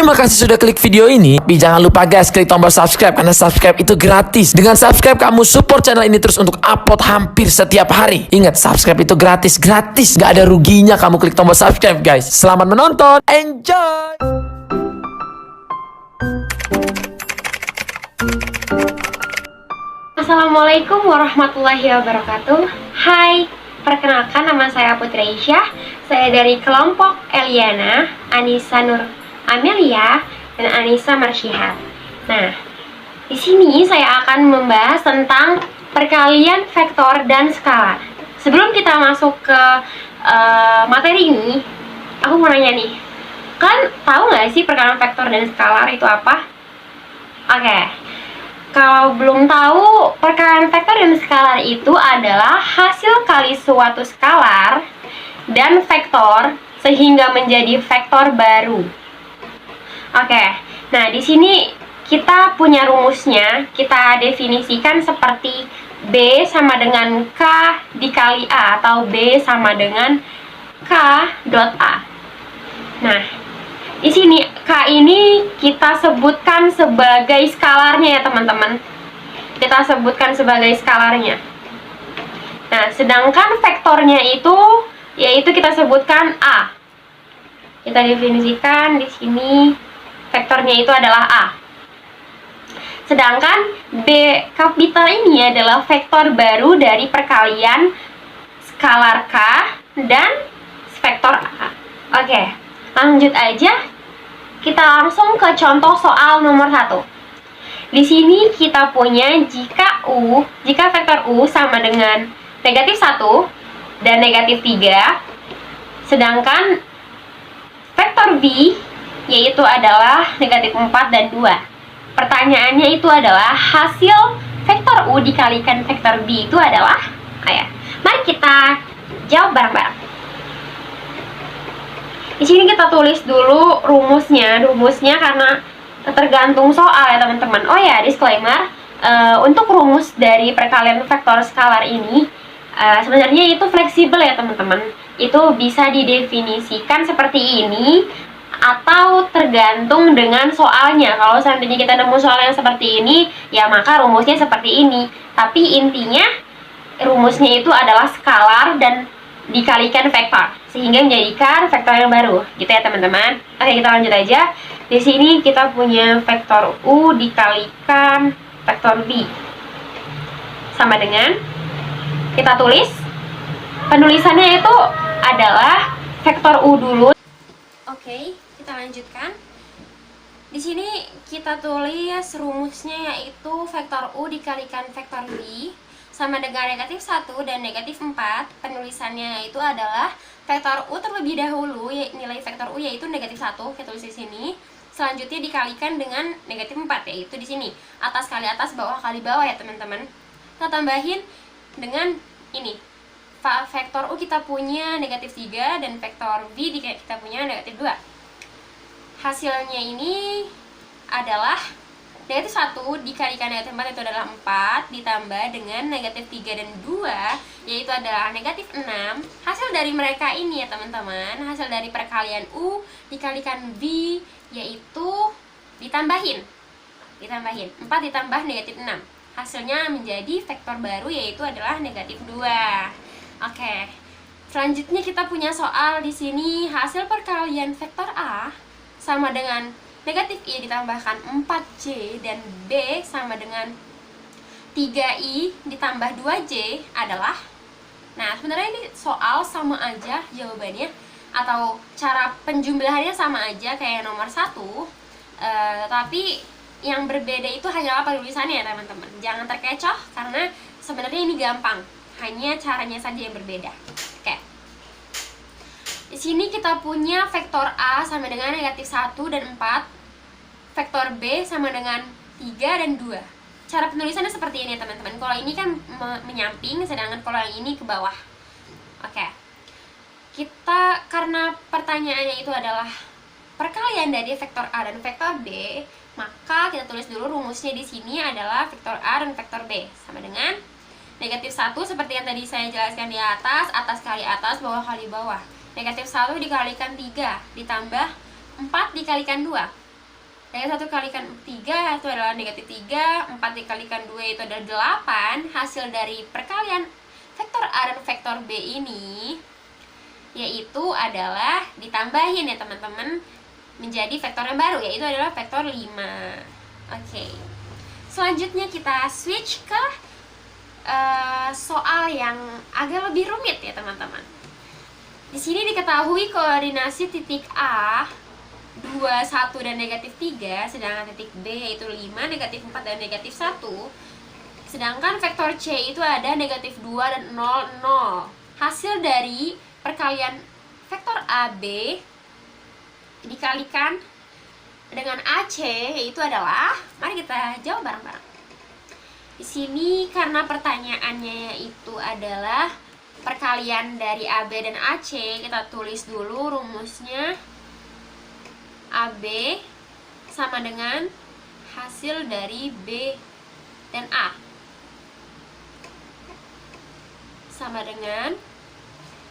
Terima kasih sudah klik video ini. Tapi jangan lupa guys, klik tombol subscribe karena subscribe itu gratis. Dengan subscribe kamu support channel ini terus untuk upload hampir setiap hari. Ingat, subscribe itu gratis, gak ada ruginya kamu klik tombol subscribe guys. Selamat menonton, enjoy. Assalamualaikum warahmatullahi wabarakatuh. Hai, perkenalkan nama saya Putri Aisyah. Saya dari kelompok Eliana, Anissa Nur Amelia, dan Anissa Marsyihab. Nah, di sini saya akan membahas tentang perkalian vektor dan skalar. Sebelum kita masuk ke materi ini, aku mau nanya nih, kalian tahu nggak sih perkalian vektor dan skalar itu apa? Oke. Kalau belum tahu, perkalian vektor dan skalar itu adalah hasil kali suatu skalar dan vektor sehingga menjadi vektor baru. Oke, nah di sini kita punya rumusnya, kita definisikan seperti B sama dengan K dikali A atau B sama dengan K dot A. Nah, di sini K ini kita sebutkan sebagai skalarnya ya teman-teman. Kita sebutkan sebagai skalarnya. Nah, sedangkan vektornya itu yaitu kita sebutkan A. Kita definisikan di sini vektornya itu adalah A. Sedangkan B kapital ini adalah vektor baru dari perkalian skalar K dan vektor A. Oke. Lanjut aja, kita langsung ke contoh soal nomor 1. Di sini kita punya jika vektor U sama dengan negatif 1 dan negatif 3, sedangkan vektor V yaitu adalah negatif 4 dan 2. Pertanyaannya itu adalah hasil vektor U dikalikan vektor V itu adalah mari kita jawab bareng-bareng. Di sini kita tulis dulu rumusnya karena tergantung soal ya teman-teman. Oh ya, disclaimer, untuk rumus dari perkalian vektor skalar ini sebenarnya itu fleksibel ya teman-teman. Itu bisa didefinisikan seperti ini atau tergantung dengan soalnya. Kalau seandainya kita nemu soal yang seperti ini, ya maka rumusnya seperti ini. Tapi intinya rumusnya itu adalah skalar dan dikalikan vektor sehingga menjadikan vektor yang baru, gitu ya teman-teman. Oke, kita lanjut aja. Di sini kita punya vektor U dikalikan vektor V sama dengan, kita tulis penulisannya itu adalah vektor U dulu. Oke, kita lanjutkan. Di sini kita tulis rumusnya yaitu vektor U dikalikan vektor V sama dengan negatif 1 dan negatif 4. Penulisannya itu adalah vektor U terlebih dahulu, nilai vektor U yaitu negatif 1, kita tulis di sini. Selanjutnya dikalikan dengan negatif 4, yaitu di sini. Atas kali atas, bawah kali bawah ya teman-teman. Kita tambahin dengan ini. Vektor U kita punya negatif 3 dan vektor V kita punya negatif 2. Hasilnya ini adalah negatif 1 dikalikan negatif 4 itu adalah 4, ditambah dengan negatif 3 dan 2 yaitu adalah negatif 6. Hasil dari mereka ini ya teman-teman, hasil dari perkalian U dikalikan V yaitu ditambahin 4 ditambah negatif 6. Hasilnya menjadi vektor baru yaitu adalah negatif 2. Oke. Selanjutnya kita punya soal di sini, hasil perkalian vektor A sama dengan negatif I ditambahkan 4J dan B sama dengan 3I ditambah 2J adalah. Nah, sebenarnya ini soal sama aja jawabannya atau cara penjumlahannya sama aja kayak nomor 1. Tapi yang berbeda itu hanyalah penulisannya ya teman-teman. Jangan terkecoh karena sebenarnya ini gampang. Hanya caranya saja yang berbeda. Oke. Di sini kita punya vektor A sama dengan negatif 1 dan 4. Vektor B sama dengan 3 dan 2. Cara penulisannya seperti ini ya teman-teman. Kalau ini kan menyamping, sedangkan kalau yang ini ke bawah. Oke. Kita, karena pertanyaannya itu adalah perkalian dari vektor A dan vektor B, maka kita tulis dulu rumusnya di sini adalah vektor A dan vektor B sama dengan negatif 1 seperti yang tadi saya jelaskan di atas kali atas, bawah kali bawah. Negatif 1 dikalikan 3 ditambah 4 dikalikan 2. Negatif 1 kalikan 3 itu adalah negatif 3, 4 dikalikan 2 itu adalah 8. Hasil dari perkalian vektor A dan vektor B ini yaitu adalah ditambahin ya teman-teman menjadi vektor yang baru, yaitu adalah vektor 5. Oke. Selanjutnya kita switch ke soal yang agak lebih rumit ya teman-teman. Di sini diketahui koordinasi titik A 2, 1, dan negatif 3, sedangkan titik B yaitu 5, negatif 4, dan negatif 1. Sedangkan vektor C itu ada negatif 2 dan 0, 0. Hasil dari perkalian vektor AB dikalikan dengan AC yaitu adalah, mari kita jawab bareng-bareng. Di sini karena pertanyaannya itu adalah perkalian dari AB dan AC, kita tulis dulu rumusnya. AB sama dengan hasil dari B dan A sama dengan,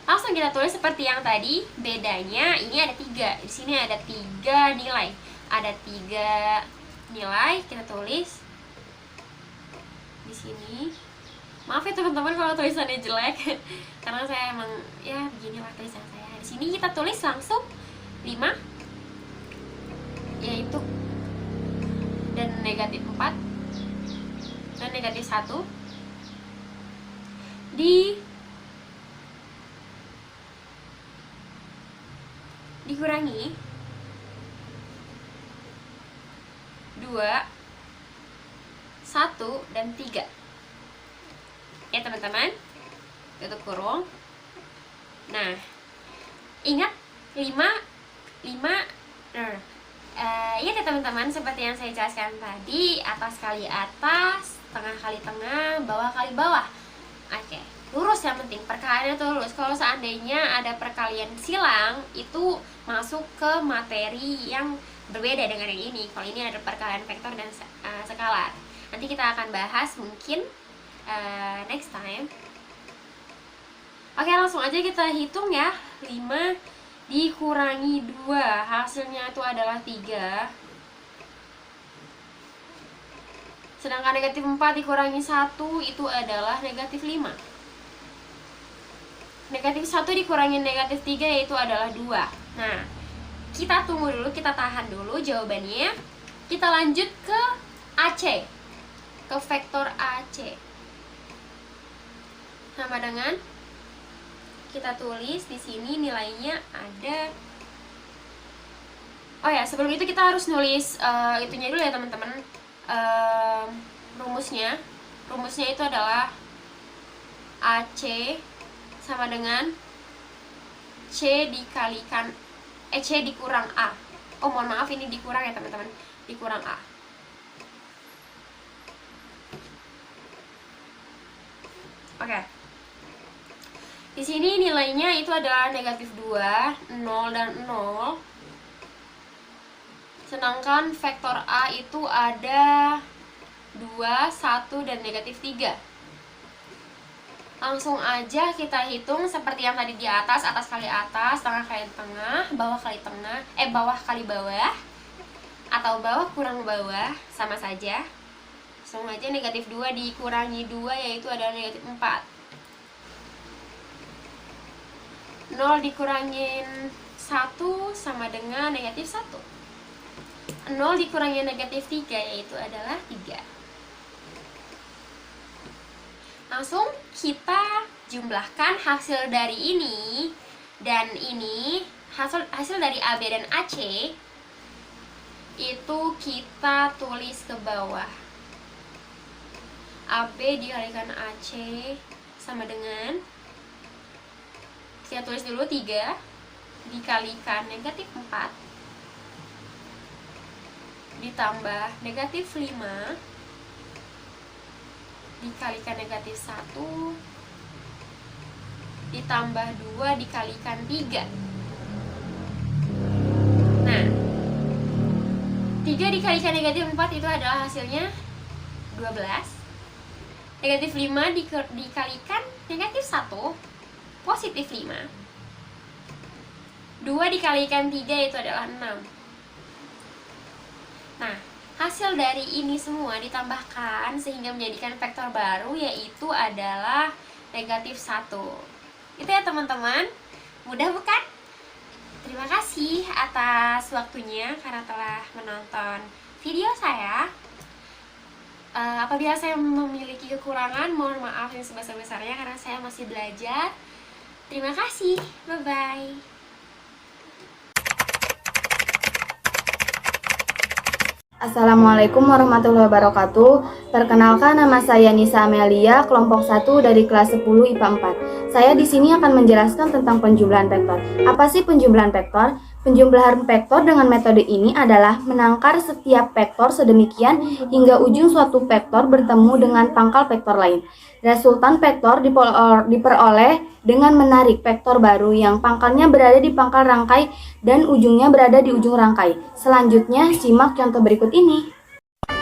langsung kita tulis seperti yang tadi. Bedanya ini ada 3, di sini ada 3 nilai, ada 3 nilai, kita tulis di sini. Maaf ya teman-teman kalau tulisannya jelek karena saya emang ya beginilah tulisan saya. Di sini kita tulis langsung 5 yaitu, dan negatif 4 dan negatif 1 dikurangi 2, 1, dan 3 ya teman-teman, tutup kurung. Nah, ingat 5 ya teman-teman, seperti yang saya jelaskan tadi, atas kali atas, tengah kali tengah, bawah kali bawah. Oke, lurus yang penting, perkaliannya itu lurus. Kalau seandainya ada perkalian silang, itu masuk ke materi yang berbeda dengan yang ini. Kalau ini ada perkalian vektor dan skalar, nanti kita akan bahas mungkin next time. Oke, langsung aja kita hitung ya. 5 dikurangi 2, hasilnya itu adalah 3. Sedangkan negatif 4 dikurangi 1 itu adalah negatif 5. Negatif 1 dikurangi negatif 3 yaitu adalah 2. Nah, kita tunggu dulu, kita tahan dulu jawabannya. Kita lanjut ke AC, ke vektor AC. Sama dengan, kita tulis di sini nilainya ada. Oh ya, sebelum itu kita harus nulis itunya dulu ya teman-teman. Rumusnya itu adalah AC sama dengan C dikalikan C dikurang A. Oh, mohon maaf, ini dikurang ya teman-teman, dikurang A. Oke. Di sini nilainya itu adalah negatif 2, 0, dan 0. Sedangkan vektor A itu ada 2, 1, dan negatif 3. Langsung aja kita hitung seperti yang tadi di atas kali atas, tengah kali tengah, bawah kali tengah, bawah kali bawah, atau bawah kurang bawah, sama saja. Langsung aja negatif 2 dikurangi 2 yaitu adalah negatif 4. 0 dikurangin 1 sama dengan negatif 1. 0 dikurangi negatif 3 yaitu adalah 3. Langsung kita jumlahkan hasil dari ini dan ini, hasil dari AB dan AC itu kita tulis ke bawah. AB dikalikan AC sama dengan, kita tulis dulu 3 dikalikan negatif 4 ditambah negatif 5 dikalikan negatif 1 ditambah 2 dikalikan 3. Nah, 3 dikalikan negatif 4 itu adalah hasilnya 12. Negatif 5 dikalikan negatif 1, positif 5. 2 dikalikan 3 itu adalah 6. Nah, hasil dari ini semua ditambahkan sehingga menjadikan vektor baru, yaitu adalah negatif 1. Itu ya teman-teman. Mudah bukan? Terima kasih atas waktunya karena telah menonton video saya. Apabila saya memiliki kekurangan, mohon maaf yang sebesar-besarnya karena saya masih belajar. Terima kasih. Bye-bye. Assalamualaikum warahmatullahi wabarakatuh. Perkenalkan, nama saya Nisa Amelia, kelompok 1 dari kelas 10 IPA 4. Saya di sini akan menjelaskan tentang penjumlahan vektor. Apa sih penjumlahan vektor? Penjumlahan vektor dengan metode ini adalah menangkar setiap vektor sedemikian hingga ujung suatu vektor bertemu dengan pangkal vektor lain. Resultan vektor diperoleh dengan menarik vektor baru yang pangkalnya berada di pangkal rangkai dan ujungnya berada di ujung rangkai. Selanjutnya, simak contoh berikut ini.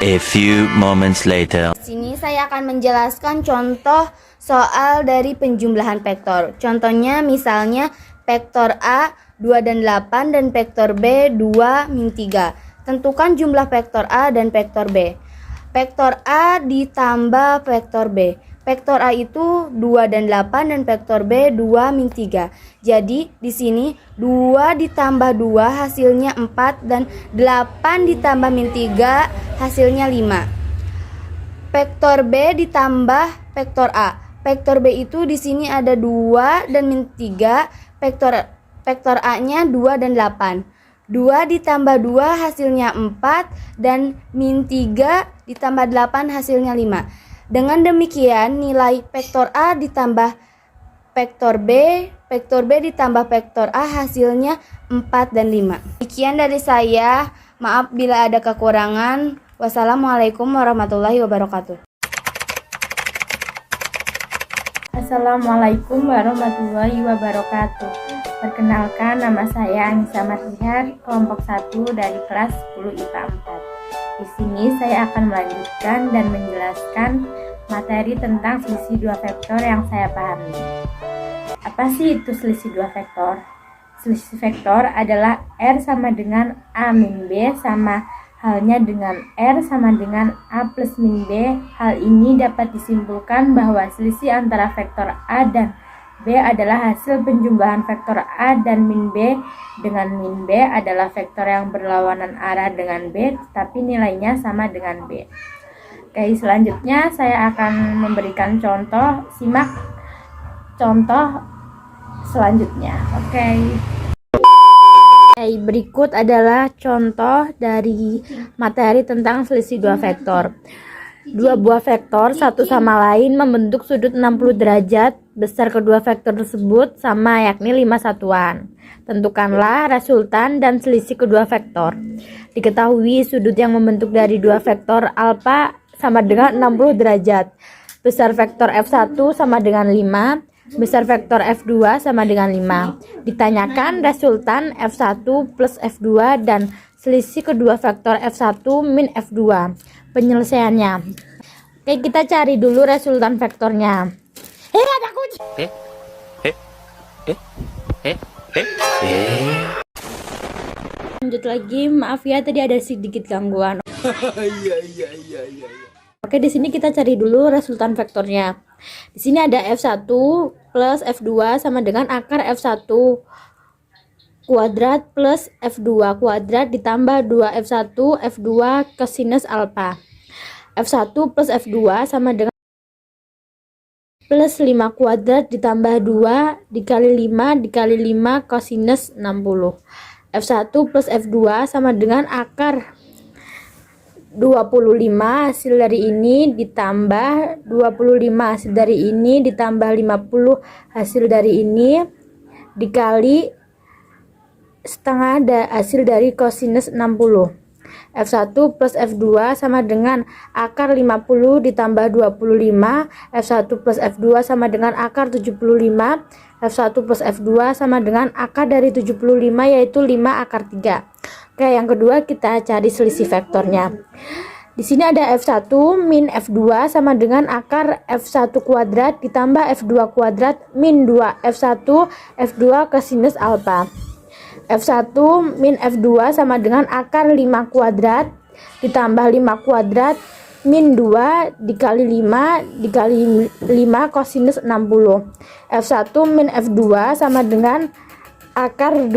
A few moments later. Di sini saya akan menjelaskan contoh soal dari penjumlahan vektor. Contohnya misalnya vektor A 2 dan 8 dan vektor B 2 min 3. Tentukan jumlah vektor A dan vektor B. Vektor A ditambah vektor B. Vektor A itu 2 dan 8 dan vektor B 2 min 3. Jadi di sini 2 ditambah 2 hasilnya 4 dan 8 ditambah min 3 hasilnya 5. Vektor B ditambah vektor A. Vektor B itu di sini ada 2 dan min 3. Vektor A-nya 2 dan 8. 2 ditambah 2 hasilnya 4 dan min 3 ditambah 8 hasilnya 5. Dengan demikian, nilai vektor A ditambah vektor B ditambah vektor A hasilnya 4 dan 5. Sekian dari saya. Maaf bila ada kekurangan. Wassalamualaikum warahmatullahi wabarakatuh. Assalamualaikum warahmatullahi wabarakatuh. Perkenalkan, nama saya Anissa Marlihan, kelompok 1 dari kelas 10 IPA 4. Di sini saya akan melanjutkan dan menjelaskan materi tentang selisih dua vektor yang saya pahami. Apa sih itu selisih dua vektor? Selisih vektor adalah R sama dengan A min B sama halnya dengan R sama dengan A plus min B. Hal ini dapat disimpulkan bahwa selisih antara vektor A dan B adalah hasil penjumlahan vektor A dan min B, dengan min B adalah vektor yang berlawanan arah dengan B, tapi nilainya sama dengan B. Oke, selanjutnya saya akan memberikan contoh. Simak contoh selanjutnya. Oke. Berikut adalah contoh dari materi tentang selisih dua vektor. Dua buah vektor satu sama lain membentuk sudut 60 derajat. Besar kedua vektor tersebut sama, yakni 5 satuan. Tentukanlah resultan dan selisih kedua vektor. Diketahui sudut yang membentuk dari dua vektor alfa sama dengan 60 derajat. Besar vektor F1 sama dengan 5. Besar vektor F2 sama dengan 5. Ditanyakan resultan F1 plus F2 dan selisih kedua vektor F1 min F2. Penyelesaiannya. Oke, kita cari dulu resultan vektornya. Ada kunci. Lanjut lagi, maaf ya tadi ada sedikit gangguan. Oke, di sini kita cari dulu resultan vektornya. Di sini ada F1 plus F2 sama dengan akar F1 kuadrat plus F2 kuadrat ditambah 2F1 F2 kosinus alfa. F1 plus F2 sama dengan plus 5 kuadrat ditambah 2 dikali 5 dikali 5 kosinus 60. F1 plus F2 sama dengan akar 25 hasil dari ini ditambah 25 hasil dari ini ditambah 50 hasil dari ini dikali setengah hasil dari kosinus 60. F1 plus F2 sama dengan akar 50 ditambah 25. F1 plus F2 sama dengan akar 75. F1 plus F2 sama dengan akar dari 75 yaitu 5 akar 3. Oke, yang kedua kita cari selisih vektornya. Di sini ada F1 min F2 sama dengan akar F1 kuadrat ditambah F2 kuadrat min 2 F1 F2 kosinus alfa. F1 min F2 sama dengan akar 5 kuadrat ditambah 5 kuadrat min 2 dikali 5 dikali 5 kosinus 60. F1 min F2 sama dengan akar 25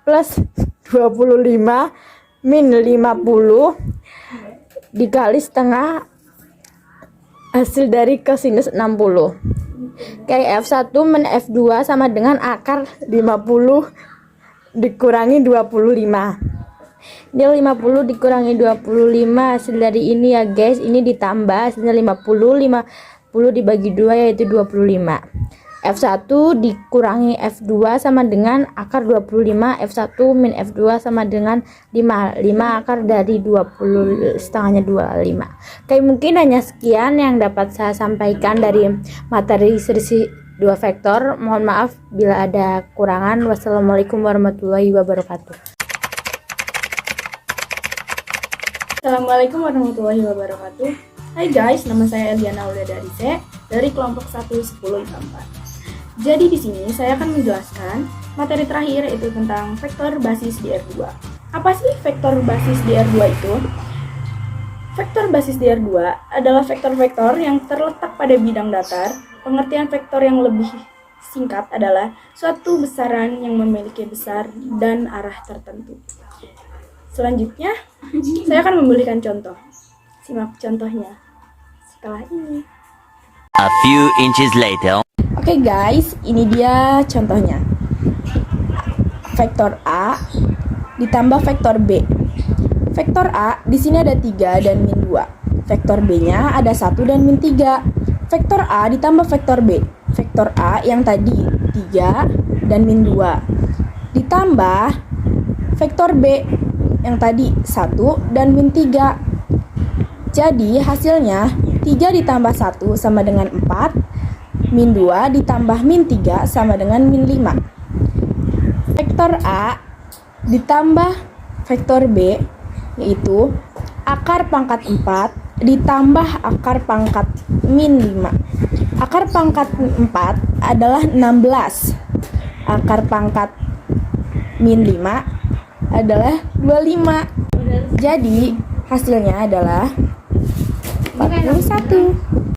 plus 25 min 50 dikali setengah hasil dari kosinus 60. Kayak F1 min F2 sama dengan akar 50 dikurangi 25. Ini 50 dikurangi 25 hasil dari ini ya guys. Ini ditambah hasilnya 50 dibagi 2 yaitu 25. F1 dikurangi F2 sama dengan akar 25. F1 min F2 sama dengan 5 akar dari 20 setengahnya 25. Kayak mungkin hanya sekian yang dapat saya sampaikan dari materi selisih 2 vektor. Mohon maaf bila ada kurangan. Wassalamualaikum warahmatullahi wabarakatuh. Assalamualaikum warahmatullahi wabarakatuh. Hai guys, nama saya Eliana Auliadarise dari kelompok 110 IPA 4. Jadi di sini saya akan menjelaskan materi terakhir yaitu tentang vektor basis di R2. Apa sih vektor basis di R2 itu? Vektor basis di R2 adalah vektor-vektor yang terletak pada bidang datar. Pengertian vektor yang lebih singkat adalah suatu besaran yang memiliki besar dan arah tertentu. Selanjutnya, saya akan memberikan contoh. Simak contohnya setelah ini. A few inches later. Oke guys, ini dia contohnya. Vektor A ditambah vektor B. Vektor A di sini ada 3 dan min 2. Vektor B-nya ada 1 dan min 3. Vektor A ditambah vektor B. Vektor A yang tadi 3 dan min 2. Ditambah vektor B yang tadi 1 dan min 3. Jadi hasilnya 3 ditambah 1 sama dengan 4, min 2 ditambah min 3 sama dengan min 5. Vektor A ditambah vektor B yaitu akar pangkat 4 ditambah akar pangkat min 5. Akar pangkat 4 adalah 16. Akar pangkat min 5 adalah 25. Jadi hasilnya adalah 41.